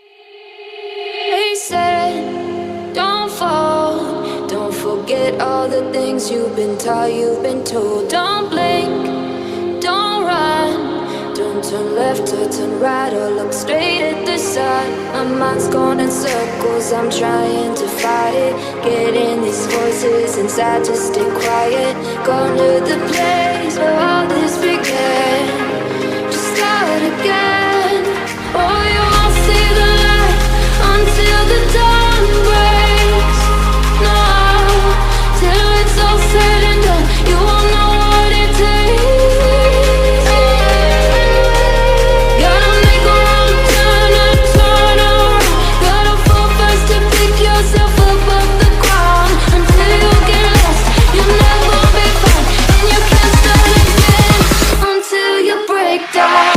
They said, don't fall, don't forget all the things you've been taught, you've been told. Don't blink, don't run, don't turn left or turn right or look straight at the sun. My mind's going in circles, I'm trying to fight it. Getting these voices inside to stay quiet. Going to the place where all this began. Just start again. Oh, you won't see the light until the dawn breaks. No, till it's all said and done, you won't know what it takes. Gotta make a wrong turn and turn around. Gotta fall fast to pick yourself up off the ground. Until you get lost, you'll never be found, and you can't start again until you break down.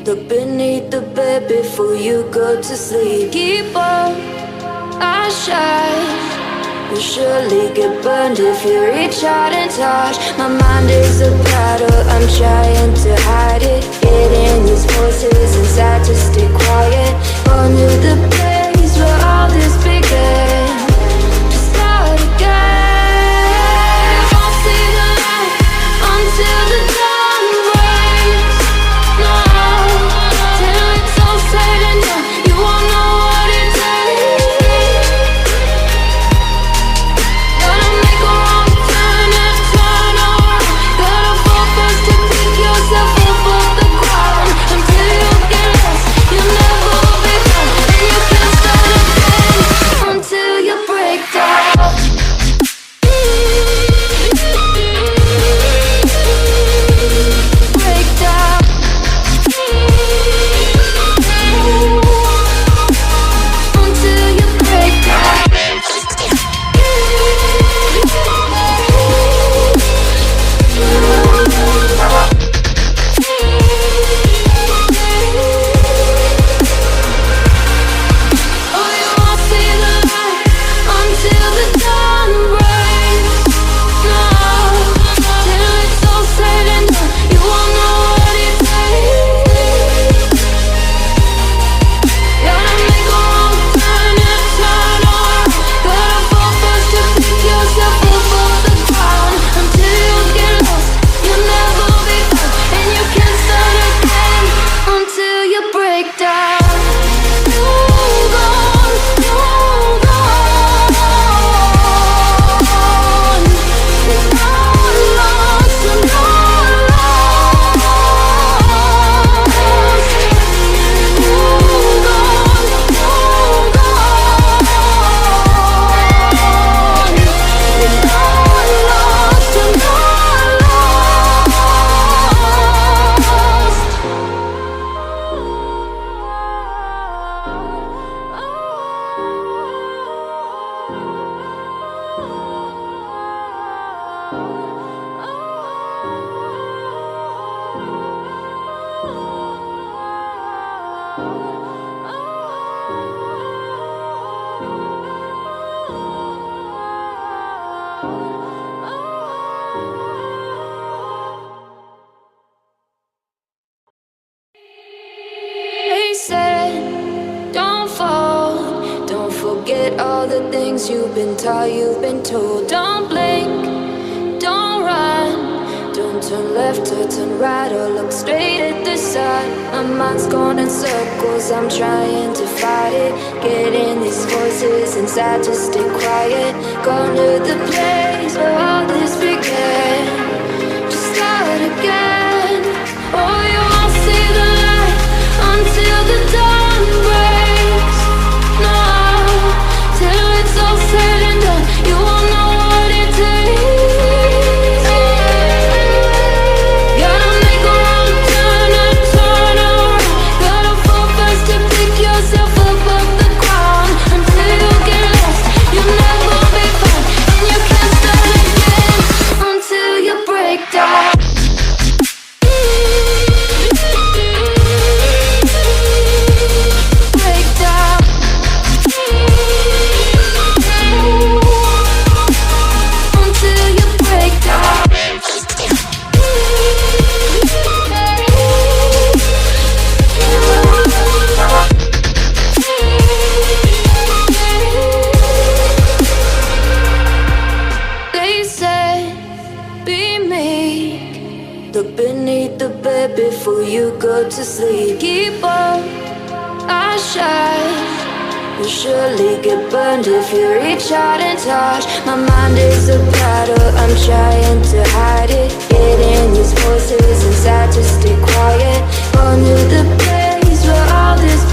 Look beneath the bed before you go to sleep. Keep on, I shine. You'll surely get burned if you reach out and touch. My mind is a battle, I'm trying to hide it. Getting these voices inside to stay quiet. On to the place where all this began. Just start again. You won't see the light until the dawn breaks. No, till it's all said and done, you won't know what it takes. Gotta make a wrong turn and turn around. Gotta fall fast to pick yourself up off the ground. Until you get lost, you'll never be found, and you can't start again until you break down. Break down. Until you break down. Oh, you won't see the light until the dawn breaks. No, till it's all said and done, you won't know what it takes. Gotta make a wrong turn and turn around. Gotta fall fast to pick yourself up off the ground. Until you get lost, you'll never be found, and you can't start again until you break down. Hold on, hold on. You're not lost, you're not lost. Hold on, hold on. You're not lost, you're not They said, don't fall, don't forget all the things you've been taught, you've been told. Don't blink, don't run, don't turn left or turn right or look straight at the sun. My mind's going in circles, I'm trying to fight it. Getting these voices inside to stay quiet. Going to the place where all this began. Just start again. Oh, you won't see the light until the dawn breaks. No, till it's all said and done, you won't know what it takes. Gotta make a wrong turn and turn around. Gotta fall fast to pick yourself up before you go to sleep. Keep on, I shine. You'll surely get burned if you reach out and touch. My mind is a battle, I'm trying to hide it. Getting these voices inside to stay quiet. On to the place where all this